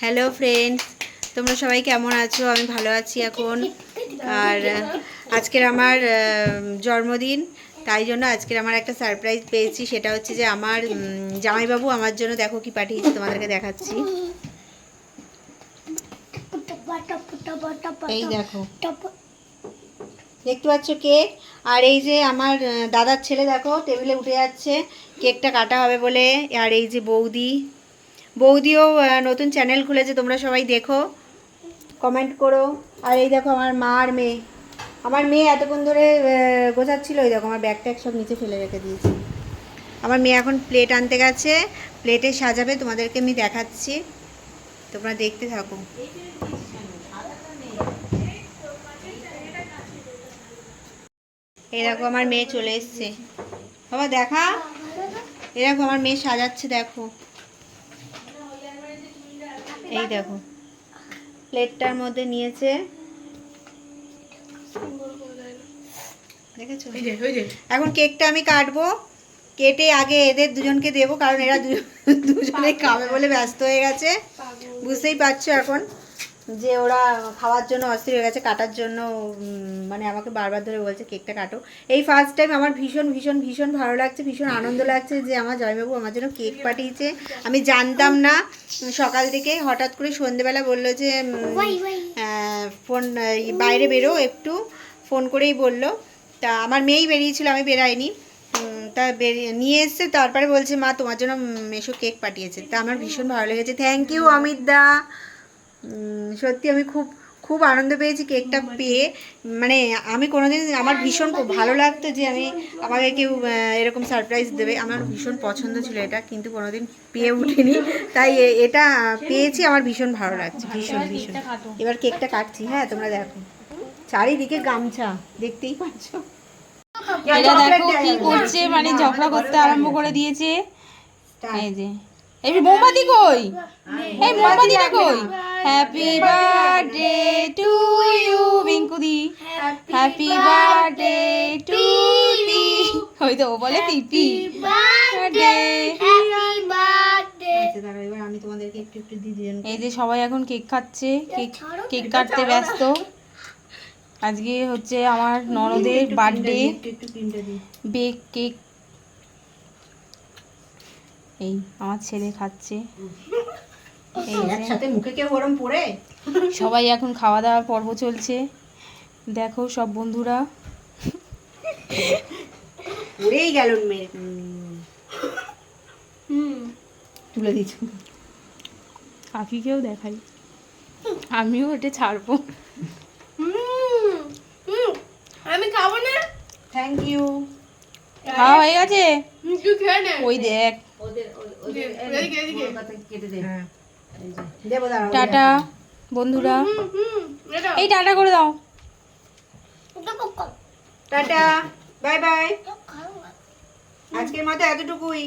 Hello friends, তোমরা সবাই কেমন আছো? আমি ভালো আছি এখন। আর আজকের আমার জন্মদিন, তাই জন্য আজকের আমার একটা সারপ্রাইজ পেয়েছি। সেটা হচ্ছে যে আমার জামাইবাবু আমার জন্য দেখো কি পাঠিয়েছে, তোমাদেরকে দেখাচ্ছি। এই দেখো, দেখতে পাচ্ছ কেক। আর এই যে আমার দাদার ছেলে দেখো টেবিলে উঠে যাচ্ছে, কেকটা কাটা হবে বলে। আর এই যে বৌদিও নতুন চ্যানেল খুলেছে, তোমরা সবাই দেখো, কমেন্ট করো। আর এই দেখো আমার মা আর মেয়ে, আমার মেয়ে এতক্ষণ ধরে গোছাচ্ছিল। ওই দেখো আমার ব্যাগ ট্যাগ সব নিচে ফেলে রেখে দিয়েছি। আমার মেয়ে এখন প্লেট আনতে গেছে, প্লেটে সাজাবে, তোমাদেরকে আমি দেখাচ্ছি, তোমরা দেখতে থাকো। এই দেখো আমার মেয়ে চলে এসছে, বাবা দেখা। এই দেখো আমার মেয়ে সাজাচ্ছে, দেখো এই দেখো প্লেটটার মধ্যে নিয়েছে, দেখেছো? এখন কেকটা আমি কাটবো, কেটে আগে এদের দুজনকে দেবো, কারণ এরা দুজনে খাবে বলে ব্যস্ত হয়ে গেছে। বুঝতেই পারছো এখন যে ওরা খাওয়ার জন্য অস্থির হয়ে গেছে, কাটার জন্য মানে আমাকে বারবার ধরে বলছে কেকটা কাটো। এই ফার্স্ট টাইম আমার ভীষণ ভীষণ ভীষণ ভালো লাগছে, ভীষণ আনন্দ লাগছে যে আমার জামাইবাবু আমার জন্য কেক পাঠিয়েছে। আমি জানতাম না, সকাল থেকে হঠাৎ করে সন্ধেবেলা বললো যে ফোন বাইরে বেরো একটু, ফোন করেই বললো। তা আমার মেয়েই বেরিয়েছিল, আমি বেরাইনি। তা নিয়ে এসছে, তারপরে বলছে মা তোমার জন্য মেশো কেক পাঠিয়েছে। তা আমার ভীষণ ভালো লেগেছে। থ্যাংক ইউ অমিত দা, সত্যি আমি খুব খুব আনন্দ পেয়েছি কেকটা পেয়ে। মানে আমি কোনোদিন, আমার ভীষণ ভালো লাগতো যে আমাকে কেউ এরকম সারপ্রাইজ দেবে। আমার ভীষণ পছন্দ ছিল এটা, কিন্তু কোনোদিন পেয়ে উঠিনি, তাই এটা পেয়েছি, আমার ভীষণ ভালো লাগছে, ভীষণ ভীষণ। এবার কেকটা কাটছি, হ্যাঁ তোমরা দেখো, চারিদিকে গামছা, দেখতেই পাচ্ছ। এটা দেখো কি করছে, মানে ঝগড়া করতে আরম্ভ করে দিয়েছে। এই যে এই মোমবাতি কই, এই মোমবাতিটা কই? হ্যাপি বার্থডে টু ইউ বিঙ্কুদি, হ্যাপি বার্থডে টু মি। ওই তো বলে পিপি বার্থডে। আমি তোমাদেরকে একটু একটু দিয়ে দিই। এই যে সবাই এখন কেক খাচ্ছে, কেক কাটতে ব্যস্ত। আজকে হচ্ছে আমার ননদের বার্থডে, বেক কেক। এই আমার ছেলে খাচ্ছে, একসাথে মুখে কেউ গরম পড়ে। সবাই এখন খাওয়া দাওয়ার পর্ব চলছে, দেখো সব বন্ধুরা। পড়েই গেল, তুলে দিচ্ছ। কাকিকেও দেখাই, আমিও এটা ছাড়বো। আমি খাবো না। Thank you. খাওয়া হয়ে গেছে? ওই দেখ, টাটা বন্ধুরা, এই টাটা করে দাও। টাটা, বাই বাই, আজকের মতো এতটুকুই।